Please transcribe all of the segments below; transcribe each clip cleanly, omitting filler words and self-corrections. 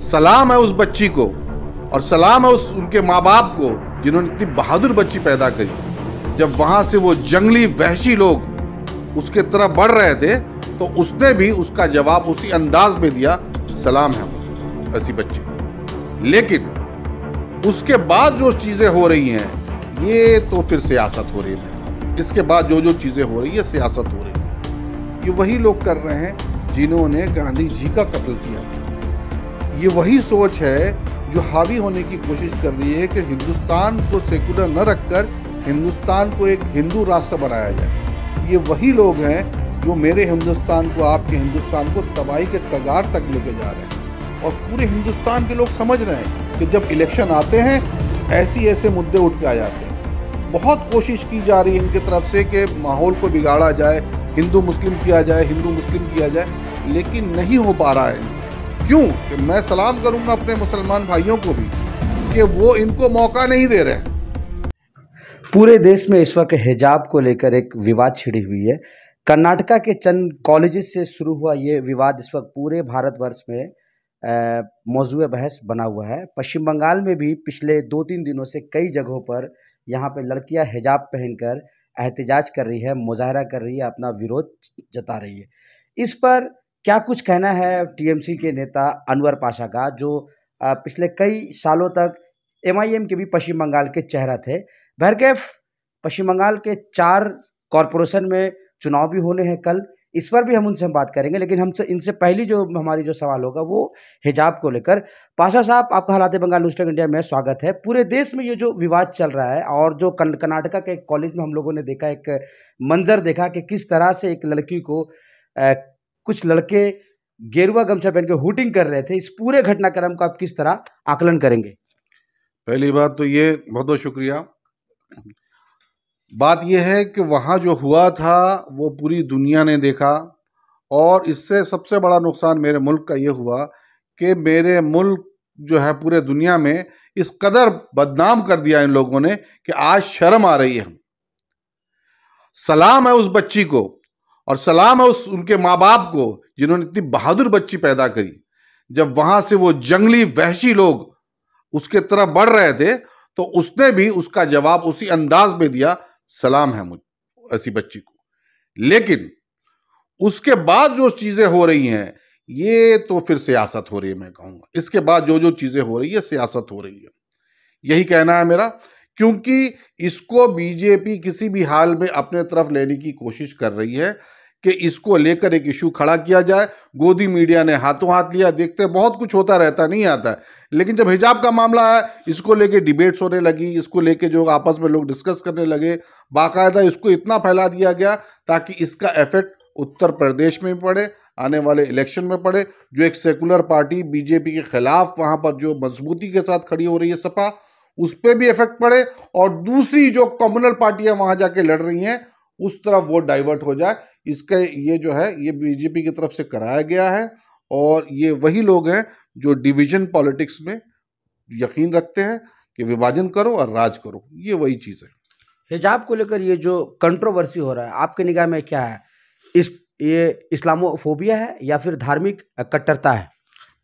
सलाम है उस बच्ची को और सलाम है उनके माँ बाप को जिन्होंने इतनी बहादुर बच्ची पैदा करी। जब वहां से वो जंगली वहशी लोग उसके तरफ बढ़ रहे थे तो उसने भी उसका जवाब उसी अंदाज में दिया, सलाम है ऐसी बच्ची। लेकिन उसके बाद जो चीजें हो रही हैं ये तो फिर सियासत हो रही है। इसके बाद जो जो चीजें हो रही है सियासत हो रही है। ये वही लोग कर रहे हैं जिन्होंने गांधी जी का कत्ल किया था। ये वही सोच है जो हावी होने की कोशिश कर रही है कि हिंदुस्तान को सेकुलर न रखकर हिंदुस्तान को एक हिंदू राष्ट्र बनाया जाए। ये वही लोग हैं जो मेरे हिंदुस्तान को, आपके हिंदुस्तान को तबाही के कगार तक लेके जा रहे हैं। और पूरे हिंदुस्तान के लोग समझ रहे हैं कि जब इलेक्शन आते हैं ऐसे मुद्दे उठ के आ जाते हैं। बहुत कोशिश की जा रही है इनके तरफ से कि माहौल को बिगाड़ा जाए, हिंदू मुस्लिम किया जाए, हिंदू मुस्लिम किया जाए, लेकिन नहीं हो पा रहा है इनसे। क्यों? कि मैं सलाम करूंगा अपने मुसलमान भाइयों को भी कि वो इनको मौका नहीं दे रहे हैं। पूरे देश में इस वक्त हिजाब को लेकर एक विवाद छिड़ी हुई है। कर्नाटका के चंद कॉलेजेस से शुरू हुआ ये विवाद इस वक्त पूरे भारतवर्ष में मौजूए बहस बना हुआ है। पश्चिम बंगाल में भी पिछले 2-3 दिनों से कई जगहों पर यहाँ पे लड़कियां हिजाब पहनकर एहतजाज कर रही है, मुजाहरा कर रही है, अपना विरोध जता रही है। इस पर क्या कुछ कहना है टीएमसी के नेता अनवर पाशा का, जो पिछले कई सालों तक एमआईएम के भी पश्चिम बंगाल के चेहरा थे। बहरकैफ पश्चिम बंगाल के 4 कॉरपोरेशन में चुनाव भी होने हैं कल, इस पर भी हम उनसे बात करेंगे। लेकिन हमसे इनसे पहली जो हमारी जो सवाल होगा वो हिजाब को लेकर। पाशा साहब, आपका हालात बंगाल न्यूज़ इंडिया में स्वागत है। पूरे देश में ये जो विवाद चल रहा है और जो कर्नाटका के एक कॉलेज में हम लोगों ने देखा, एक मंजर देखा कि किस तरह से एक लड़की को कुछ लड़के गेरुआ गमछा पहन के हूटिंग कर रहे थे, इस पूरे घटनाक्रम का आप किस तरह आकलन करेंगे? पहली बात तो ये, बहुत बहुत शुक्रिया। बात यह है कि वहाँ जो हुआ था वो पूरी दुनिया ने देखा और इससे सबसे बड़ा नुकसान मेरे मुल्क का ये हुआ कि मेरे मुल्क जो है पूरे दुनिया में इस कदर बदनाम कर दिया इन लोगों ने कि आज शर्म आ रही है। सलाम है उस बच्ची को और सलाम है उनके माँ बाप को जिन्होंने इतनी बहादुर बच्ची पैदा करी। जब वहां से वो जंगली वहशी लोग उसके तरफ बढ़ रहे थे तो उसने भी उसका जवाब उसी अंदाज में दिया, सलाम है मुझे ऐसी बच्ची को। लेकिन उसके बाद जो चीजें हो रही हैं ये तो फिर सियासत हो रही है। मैं कहूंगा इसके बाद जो जो चीजें हो रही है सियासत हो रही है, यही कहना है मेरा। क्योंकि इसको बीजेपी किसी भी हाल में अपने तरफ लेने की कोशिश कर रही है कि इसको लेकर एक इशू खड़ा किया जाए। गोदी मीडिया ने हाथों हाथ लिया। देखते बहुत कुछ होता रहता, नहीं आता है, लेकिन जब हिजाब का मामला है इसको लेके डिबेट्स होने लगी, इसको लेके जो आपस में लोग डिस्कस करने लगे, बाकायदा इसको इतना फैला दिया गया ताकि इसका इफेक्ट उत्तर प्रदेश में पड़े, आने वाले इलेक्शन में पड़े। जो एक सेकुलर पार्टी बीजेपी के खिलाफ वहां पर जो मजबूती के साथ खड़ी हो रही है सपा, उस पर भी इफेक्ट पड़े और दूसरी जो कम्युनल पार्टियां वहां जाके लड़ रही हैं उस तरफ वोट डाइवर्ट हो जाए। इसका ये जो है ये बीजेपी की तरफ से कराया गया है और ये वही लोग हैं जो डिवीजन पॉलिटिक्स में यकीन रखते हैं कि विभाजन करो और राज करो। ये वही चीज है। हिजाब को लेकर ये जो कंट्रोवर्सी हो रहा है, आपके निगाह में क्या है? ये इस्लामोफोबिया है या फिर धार्मिक कट्टरता है?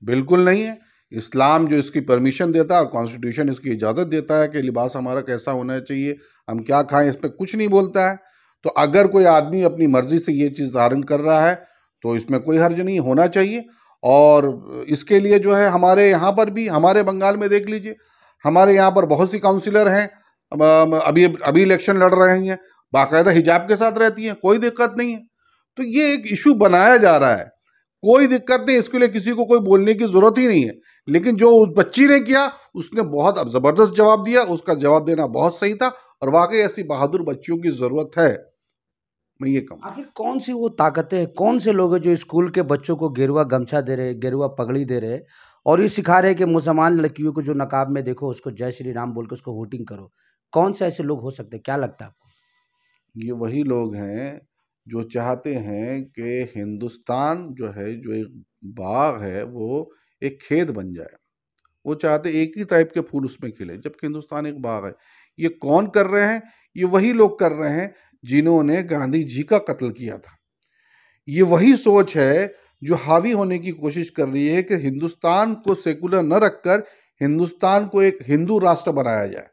बिल्कुल नहीं है। इस्लाम जो इसकी परमिशन देता है और कॉन्स्टिट्यूशन इसकी इजाज़त देता है कि लिबास हमारा कैसा होना चाहिए, हम क्या खाएं, इस पर कुछ नहीं बोलता है। तो अगर कोई आदमी अपनी मर्जी से ये चीज़ धारण कर रहा है तो इसमें कोई हर्ज नहीं होना चाहिए। और इसके लिए जो है हमारे यहाँ पर भी, हमारे बंगाल में देख लीजिए, हमारे यहाँ पर बहुत सी काउंसिलर हैं अभी इलेक्शन लड़ रहे हैं, बाकायदा हिजाब के साथ रहती हैं, कोई दिक्कत नहीं है। तो ये एक इशू बनाया जा रहा है, कोई दिक्कत नहीं, इसके लिए किसी को कोई बोलने की जरूरत ही नहीं है। लेकिन जो उस बच्ची ने किया उसने बहुत अब जबरदस्त जवाब दिया, उसका जवाब देना बहुत सही था और वाकई ऐसी बहादुर बच्चियों की जरूरत है। मैं ये कहूँ, आखिर कौन सी वो ताकतें हैं, कौन से लोग हैं जो स्कूल के बच्चों को गेरुआ गमछा दे रहे, गेरुआ पगड़ी दे रहे और ये सिखा रहे कि मुसलमान लड़कियों को जो नकाब में देखो उसको जय श्री राम बोल के उसको वोटिंग करो? कौन से ऐसे लोग हो सकते हैं, क्या लगता है आपको? ये वही लोग हैं जो चाहते हैं कि हिंदुस्तान जो है, जो एक बाग है, वो एक खेत बन जाए। वो चाहते एक ही टाइप के फूल उसमें खिले, जबकि हिंदुस्तान एक बाग है। ये कौन कर रहे हैं? ये वही लोग कर रहे हैं जिन्होंने गांधी जी का कत्ल किया था। ये वही सोच है जो हावी होने की कोशिश कर रही है कि हिंदुस्तान को सेकुलर न रखकर हिंदुस्तान को एक हिंदू राष्ट्र बनाया जाए।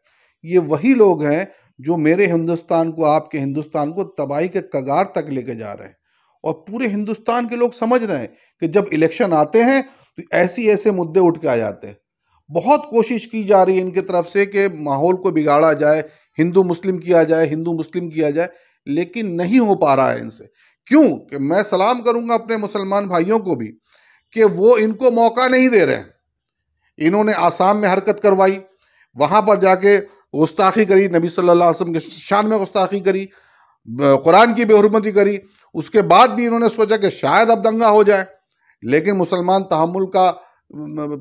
ये वही लोग हैं जो मेरे हिंदुस्तान को, आपके हिंदुस्तान को तबाही के कगार तक लेके जा रहे हैं। और पूरे हिंदुस्तान के लोग समझ रहे हैं कि जब इलेक्शन आते हैं तो ऐसी ऐसे मुद्दे उठ के आ जाते हैं। बहुत कोशिश की जा रही है इनके तरफ से कि माहौल को बिगाड़ा जाए, हिंदू मुस्लिम किया जाए, हिंदू मुस्लिम किया जाए, लेकिन नहीं हो पा रहा है इनसे। क्यों? कि मैं सलाम करूंगा अपने मुसलमान भाइयों को भी कि वो इनको मौका नहीं दे रहे हैं। इन्होंने आसाम में हरकत करवाई, वहां पर जाके गुस्ताखी करी, नबी सल्लल्लाहु अलैहि वसल्लम के शान में गुस्ताखी करी, कुरान की बेहुरमती करी। उसके बाद भी इन्होंने सोचा कि शायद अब दंगा हो जाए, लेकिन मुसलमान तहम्मुल का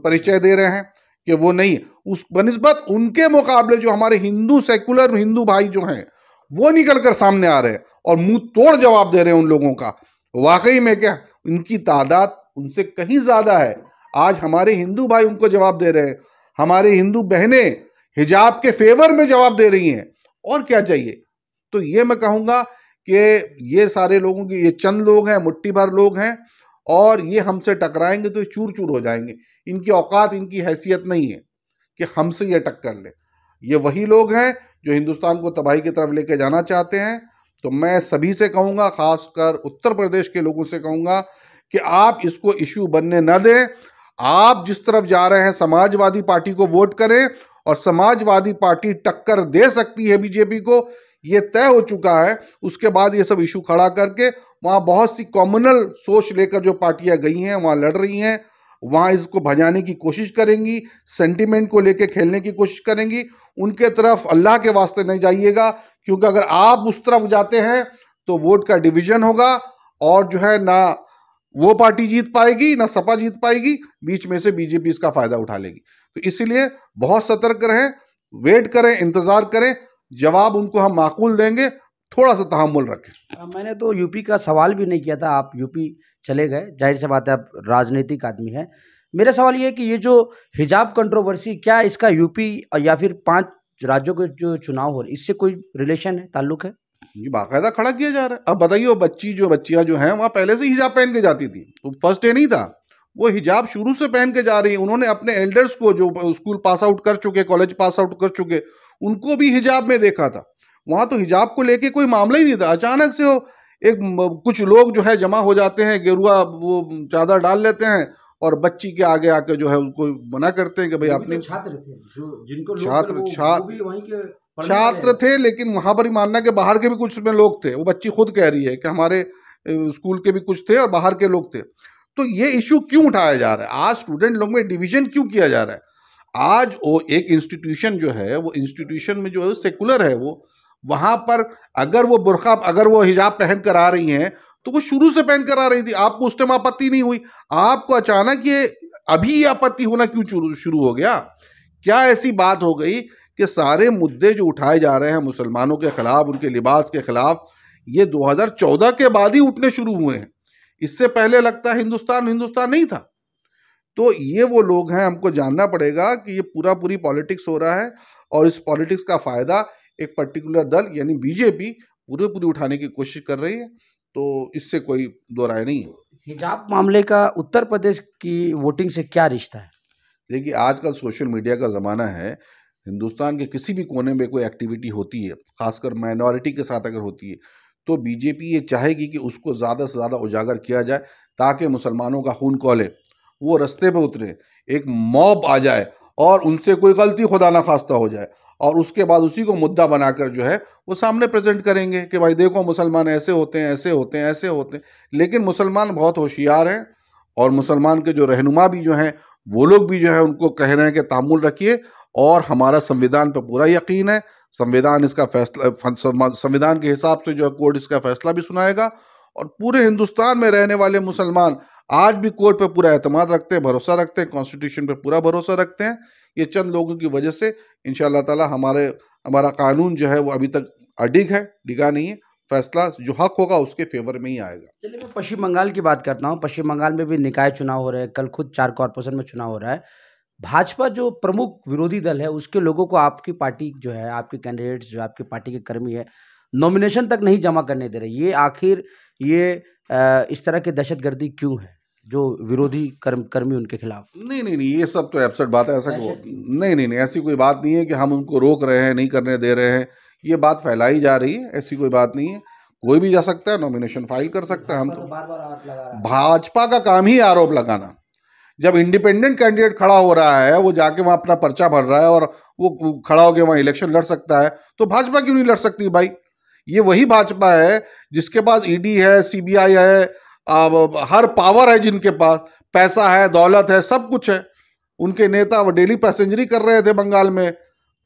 परिचय दे रहे हैं कि वो नहीं। उस बनिस्बत उनके मुकाबले जो हमारे हिंदू सेकुलर हिंदू भाई जो हैं वो निकल कर सामने आ रहे हैं और मुंह तोड़ जवाब दे रहे हैं उन लोगों का। वाकई में क्या उनकी तादाद उनसे कहीं ज्यादा है। आज हमारे हिंदू भाई उनको जवाब दे रहे हैं, हमारे हिंदू बहनें हिजाब के फेवर में जवाब दे रही हैं। और क्या चाहिए? तो ये मैं कहूंगा कि ये सारे लोगों की, ये चंद लोग हैं, मुट्ठी भर लोग हैं, और ये हमसे टकराएंगे तो ये चूर चूर हो जाएंगे। इनकी औकात, इनकी हैसियत नहीं है कि हमसे ये टक्कर ले। ये वही लोग हैं जो हिंदुस्तान को तबाही की तरफ लेके जाना चाहते हैं। तो मैं सभी से कहूंगा, खासकर उत्तर प्रदेश के लोगों से कहूंगा कि आप इसको इश्यू बनने न दें। आप जिस तरफ जा रहे हैं, समाजवादी पार्टी को वोट करें, और समाजवादी पार्टी टक्कर दे सकती है बीजेपी को, ये तय हो चुका है। उसके बाद ये सब इशू खड़ा करके वहाँ बहुत सी कॉम्युनल सोच लेकर जो पार्टियां गई हैं वहाँ लड़ रही हैं, वहाँ इसको भजाने की कोशिश करेंगी, सेंटिमेंट को लेके खेलने की कोशिश करेंगी। उनके तरफ अल्लाह के वास्ते नहीं जाइएगा, क्योंकि अगर आप उस तरफ जाते हैं तो वोट का डिवीजन होगा, और जो है ना वो पार्टी जीत पाएगी ना सपा जीत पाएगी, बीच में से बीजेपी इसका फायदा उठा लेगी। तो इसीलिए बहुत सतर्क रहें, वेट करें, इंतजार करें, जवाब उनको हम माकूल देंगे, थोड़ा सा तहम्मुल रखें। मैंने तो यूपी का सवाल भी नहीं किया था, आप यूपी चले गए, जाहिर सी बात है आप राजनीतिक आदमी हैं। मेरा सवाल ये है कि ये जो हिजाब कंट्रोवर्सी, क्या इसका यूपी या फिर 5 राज्यों के जो चुनाव हो रहे, इससे कोई रिलेशन है, ताल्लुक है? ये बाकायदा खड़ा किया जा रहा है। अब बताइए, वो बच्चियां जो हैं वहाँ पहले से हिजाब पहन के जाती थी, तो फर्स्ट डे नहीं था, वो हिजाब शुरू से पहन के जा रही है। उन्होंने अपने एल्डर्स को, जो स्कूल पास आउट कर चुके, कॉलेज पास आउट कर चुके, उनको भी हिजाब में देखा था। वहां तो हिजाब को लेके कोई मामला ही नहीं था। अचानक से कुछ लोग जो है जमा हो जाते हैं, गेरुआ वो चादर डाल लेते हैं, और बच्ची के आगे आके जो है उनको मना करते हैं कि भाई अपने छात्र थे, जो जिनको छात्र थे, लेकिन वहां पर ही मानना कि बाहर के भी कुछ में लोग थे। वो बच्ची खुद कह रही है कि हमारे स्कूल के भी कुछ थे और बाहर के लोग थे। तो ये इशू क्यों उठाया जा रहा है? आज स्टूडेंट लोग में डिवीजन क्यों किया जा रहा है? आज वो एक इंस्टीट्यूशन जो है, वो इंस्टीट्यूशन में जो है सेकुलर है, वो वहां पर अगर वो बुर्का, अगर वो हिजाब पहन कर आ रही हैं तो वो शुरू से पहन कर आ रही थी, आपको उस टाइम आपत्ति नहीं हुई। आपको अचानक ये अभी ये आपत्ति होना क्यों शुरू हो गया? क्या ऐसी बात हो गई कि सारे मुद्दे जो उठाए जा रहे हैं मुसलमानों के खिलाफ, उनके लिबास के खिलाफ, ये 2014 के बाद ही उठने शुरू हुए हैं? इससे पहले लगता है हिंदुस्तान नहीं था। तो ये वो लोग हैं, हमको जानना पड़ेगा कि ये पूरी पॉलिटिक्स हो रहा है, और इस पॉलिटिक्स का फायदा एक पर्टिकुलर दल यानी बीजेपी पूरी उठाने की कोशिश कर रही है। तो इससे कोई दो राय नहीं है। हिजाब मामले का उत्तर प्रदेश की वोटिंग से क्या रिश्ता है? देखिए, आजकल सोशल मीडिया का ज़माना है। हिंदुस्तान के किसी भी कोने में कोई एक्टिविटी होती है, खासकर माइनॉरिटी के साथ अगर होती है, तो बीजेपी ये चाहेगी कि उसको ज़्यादा से ज़्यादा उजागर किया जाए, ताकि मुसलमानों का खून खौले, वो रास्ते पे उतरे, एक मॉब आ जाए और उनसे कोई गलती खुदा ना खास्ता हो जाए, और उसके बाद उसी को मुद्दा बनाकर जो है वो सामने प्रेजेंट करेंगे कि भाई देखो मुसलमान ऐसे होते हैं, ऐसे होते हैं, ऐसे होते हैं। लेकिन मुसलमान बहुत होशियार हैं, और मुसलमान के जो रहनुमा भी जो हैं वो लोग भी जो है उनको कह रहे हैं कि तामुल रखिए, और हमारा संविधान पर पूरा यकीन है। संविधान इसका फैसला, संविधान के हिसाब से जो है कोर्ट इसका फैसला भी सुनाएगा, और पूरे हिंदुस्तान में रहने वाले मुसलमान आज भी कोर्ट पे पूरा एतमाद रखते हैं, भरोसा रखते हैं, कॉन्स्टिट्यूशन पे पूरा भरोसा रखते हैं। ये चंद लोगों की वजह से इंशाअल्लाह ताला हमारा कानून जो है वो अभी तक अडिग है, डिगा नहीं है। फैसला जो हक होगा उसके फेवर में ही आएगा। चलिए, मैं पश्चिम बंगाल की बात करता हूँ। पश्चिम बंगाल में भी निकाय चुनाव हो रहे हैं, कल खुद 4 कॉर्पोरेशन में चुनाव हो रहा है। भाजपा जो प्रमुख विरोधी दल है, उसके लोगों को आपकी पार्टी जो है, आपके कैंडिडेट्स जो आपकी पार्टी के कर्मी है, नॉमिनेशन तक नहीं जमा करने दे रहे। ये आखिर इस तरह की दहशतगर्दी क्यों है? जो विरोधी कर्मी उनके खिलाफ? नहीं, ये सब तो एब्सर्ड बात है। ऐसा नहीं, ऐसी कोई बात नहीं है कि हम उनको रोक रहे हैं, नहीं करने दे रहे हैं। ये बात फैलाई जा रही है, ऐसी कोई बात नहीं है। कोई भी जा सकता है, नॉमिनेशन फाइल कर सकता है। हम तो बार-बार आरोप लगा रहा है। भाजपा का काम ही आरोप लगाना। जब इंडिपेंडेंट कैंडिडेट खड़ा हो रहा है, वो जाके वहां अपना पर्चा भर रहा है और वो खड़ा होकर वहां इलेक्शन लड़ सकता है, तो भाजपा क्यों नहीं लड़ सकती भाई? ये वही भाजपा है जिसके पास ईडी है, सीबीआई है, हर पावर है, जिनके पास पैसा है, दौलत है, सब कुछ है। उनके नेता वो डेली पैसेंजरी कर रहे थे बंगाल में,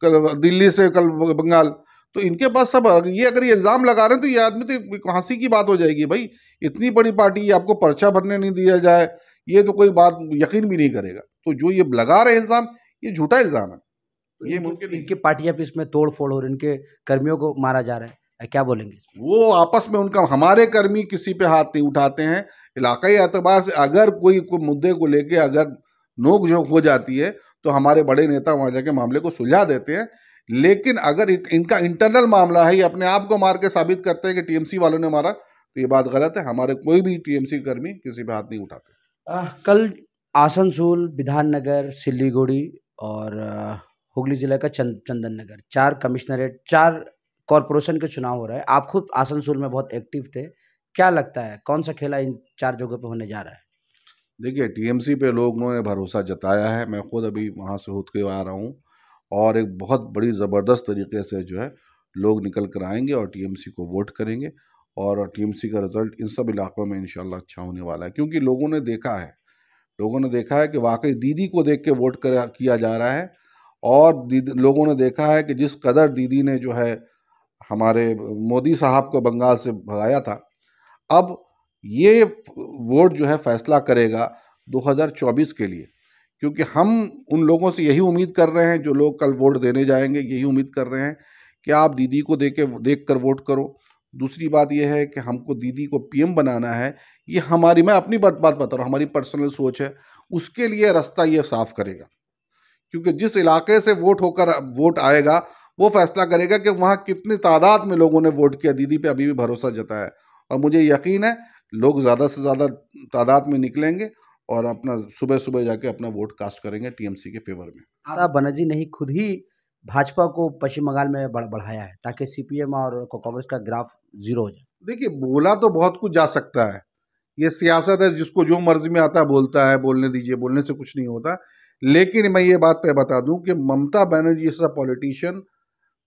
दिल्ली से कल बंगाल। तो इनके पास सब, ये अगर ये इल्जाम लगा रहे हैं तो ये आदमी तो हंसी की बात हो जाएगी भाई। इतनी बड़ी पार्टी, आपको पर्चा भरने नहीं दिया जाए, ये तो कोई बात यकीन भी नहीं करेगा। तो जो ये लगा रहे इल्जाम, ये झूठा इल्जाम है। ये मुमकिन नहीं। इनकी पार्टियां भी इसमें तोड़ फोड़ और इनके कर्मियों को मारा जा रहा है, क्या बोलेंगे? वो आपस में उनका, हमारे कर्मी किसी पे हाथ नहीं उठाते हैं। इलाकाई एतबार से अगर कोई मुद्दे को लेके अगर नोक झोंक हो जाती है तो हमारे बड़े नेता वहां जाके मामले को सुलझा देते हैं। लेकिन अगर इनका इंटरनल मामला है, ये अपने आप को मार के साबित करते हैं कि टीएमसी वालों ने मारा, तो ये बात गलत है। हमारे कोई भी टीएमसी कर्मी किसी पे हाथ नहीं उठाते। कल आसनसोल, विधाननगर, सिल्लीगुड़ी और हुगली जिले का चंदन नगर, 4 कमिश्नरेट, 4 कॉरपोरेशन के चुनाव हो रहे हैं। आप खुद आसनसोल में बहुत एक्टिव थे, क्या लगता है कौन सा खेला इन 4 जगहों पे होने जा रहा है? देखिए, टीएमसी पे लोगों ने भरोसा जताया है। मैं खुद अभी वहाँ से होते हुए आ रहा हूँ और एक बहुत बड़ी ज़बरदस्त तरीके से जो है लोग निकल कर आएंगे और टीएमसी को वोट करेंगे। और टीएमसी का रिजल्ट इन सब इलाकों में इंशाल्लाह अच्छा होने वाला है, क्योंकि लोगों ने देखा है कि वाकई दीदी को देख के वोट किया जा रहा है। और लोगों ने देखा है कि जिस कदर दीदी ने जो है हमारे मोदी साहब को बंगाल से भगाया था, अब ये वोट जो है फैसला करेगा 2024 के लिए। क्योंकि हम उन लोगों से यही उम्मीद कर रहे हैं, जो लोग कल वोट देने जाएंगे, यही उम्मीद कर रहे हैं कि आप दीदी को देख कर वोट करो। दूसरी बात यह है कि हमको दीदी को पीएम बनाना है। ये हमारी, मैं अपनी बात बता रहा हूँ, हमारी पर्सनल सोच है। उसके लिए रास्ता ये साफ करेगा, क्योंकि जिस इलाके से वोट आएगा वो फैसला करेगा कि वहाँ कितनी तादाद में लोगों ने वोट किया। दीदी पे अभी भी भरोसा जताया है और मुझे यकीन है लोग ज़्यादा से ज़्यादा तादाद में निकलेंगे और अपना सुबह सुबह जाके अपना वोट कास्ट करेंगे टीएमसी के फेवर में। ममता बनर्जी ने ही खुद ही भाजपा को पश्चिम बंगाल में बढ़ाया है ताकि सीपीएम और कांग्रेस का ग्राफ 0 हो जाए। देखिए, बोला तो बहुत कुछ जा सकता है, ये सियासत है, जिसको जो मर्जी में आता है बोलता है, बोलने दीजिए, बोलने से कुछ नहीं होता। लेकिन मैं ये बात बता दूं कि ममता बनर्जी जैसा पॉलिटिशियन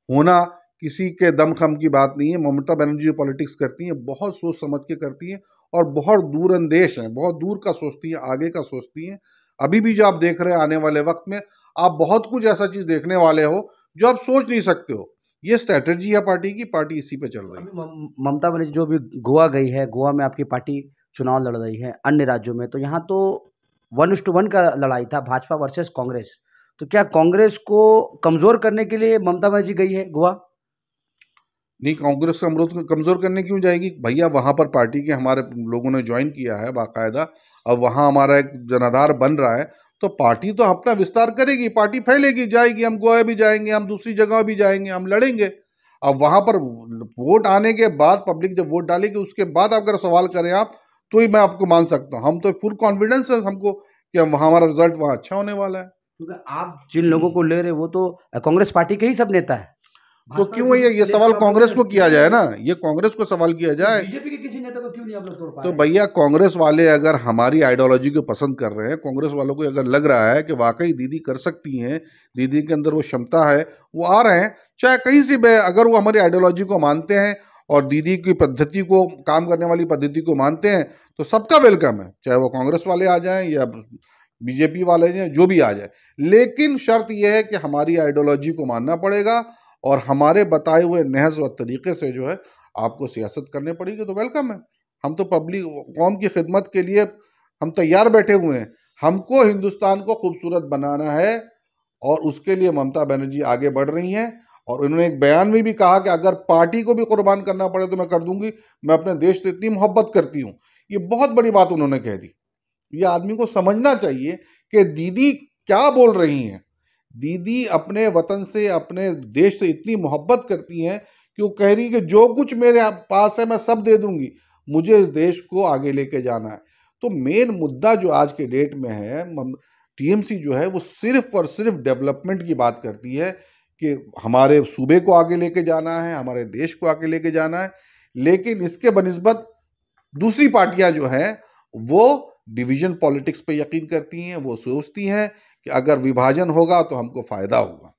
होना किसी के दमखम की बात नहीं है। ममता बनर्जी जो पॉलिटिक्स करती हैं बहुत सोच समझ के करती हैं और बहुत दूरंदेश हैं, बहुत दूर का सोचती हैं, आगे का सोचती हैं। अभी भी जो आप देख रहे हैं, आने वाले वक्त में आप बहुत कुछ ऐसा चीज देखने वाले हो जो आप सोच नहीं सकते हो। ये स्ट्रेटेजी है पार्टी की, पार्टी इसी पे चल रही है। ममता बनर्जी जो भी गोवा गई है, गोवा में आपकी पार्टी चुनाव लड़ रही है, अन्य राज्यों में तो यहाँ तो 1:1 का लड़ाई था, भाजपा वर्सेस कांग्रेस। तो क्या कांग्रेस को कमजोर करने के लिए ममता बनर्जी गई है गोवा? नहीं, कांग्रेस को कमजोर करने क्यों जाएगी भैया? वहां पर पार्टी के हमारे लोगों ने ज्वाइन किया है बाकायदा। अब वहां हमारा एक जनाधार बन रहा है, तो पार्टी तो अपना विस्तार करेगी, पार्टी फैलेगी, जाएगी। हम गोवा भी जाएंगे, हम दूसरी जगह भी जाएंगे, हम लड़ेंगे। अब वहां पर वोट आने के बाद, पब्लिक जब वोट डालेगी उसके बाद अगर सवाल करें आप, तो ही मैं आपको मान सकता हूँ। हम तो फुल कॉन्फिडेंस है हमको कि हमारा रिजल्ट वहाँ अच्छा होने वाला है। क्योंकि आप जिन लोगों को ले रहे वो तो कांग्रेस पार्टी के ही सब नेता है। तो क्यों ये सवाल कांग्रेस को किया जाए ना, ये कांग्रेस को सवाल किया जाए। बीजेपी के किसी नेता को क्यों नहीं आप लोग तोड़ पा तो भैया, कांग्रेस वाले अगर हमारी आइडियोलॉजी को पसंद कर रहे हैं, कांग्रेस वालों को अगर लग रहा है कि वाकई दीदी कर सकती हैं, दीदी के अंदर वो क्षमता है, वो आ रहे हैं, चाहे कहीं से भी, अगर वो हमारी आइडियोलॉजी को मानते हैं और दीदी की पद्धति को, काम करने वाली पद्धति को मानते हैं, तो सबका वेलकम है। चाहे वो कांग्रेस वाले आ जाएं या बीजेपी वाले जाए, जो भी आ जाए। लेकिन शर्त यह है कि हमारी आइडियोलॉजी को मानना पड़ेगा और हमारे बताए हुए नहज व तरीके से जो है आपको सियासत करनी पड़ेगी, तो वेलकम है। हम तो पब्लिक कौम की खिदमत के लिए हम तैयार बैठे हुए हैं। हमको हिंदुस्तान को खूबसूरत बनाना है और उसके लिए ममता बनर्जी आगे बढ़ रही हैं। और उन्होंने एक बयान में भी कहा कि अगर पार्टी को भी कुर्बान करना पड़े तो मैं कर दूंगी, मैं अपने देश से इतनी मोहब्बत करती हूँ। ये बहुत बड़ी बात उन्होंने कह दी। ये आदमी को समझना चाहिए कि दीदी क्या बोल रही हैं। दीदी अपने वतन से, अपने देश से इतनी मोहब्बत करती हैं कि वो कह रही है कि जो कुछ मेरे पास है मैं सब दे दूंगी, मुझे इस देश को आगे लेके जाना है। तो मेन मुद्दा जो आज के डेट में है, टीएमसी जो है वो सिर्फ और सिर्फ डेवलपमेंट की बात करती है कि हमारे सूबे को आगे लेके जाना है, हमारे देश को आगे लेके जाना है। लेकिन इसके बनिस्बत दूसरी पार्टियां जो हैं वो डिवीजन पॉलिटिक्स पे यकीन करती हैं। वो सोचती हैं कि अगर विभाजन होगा तो हमको फायदा होगा।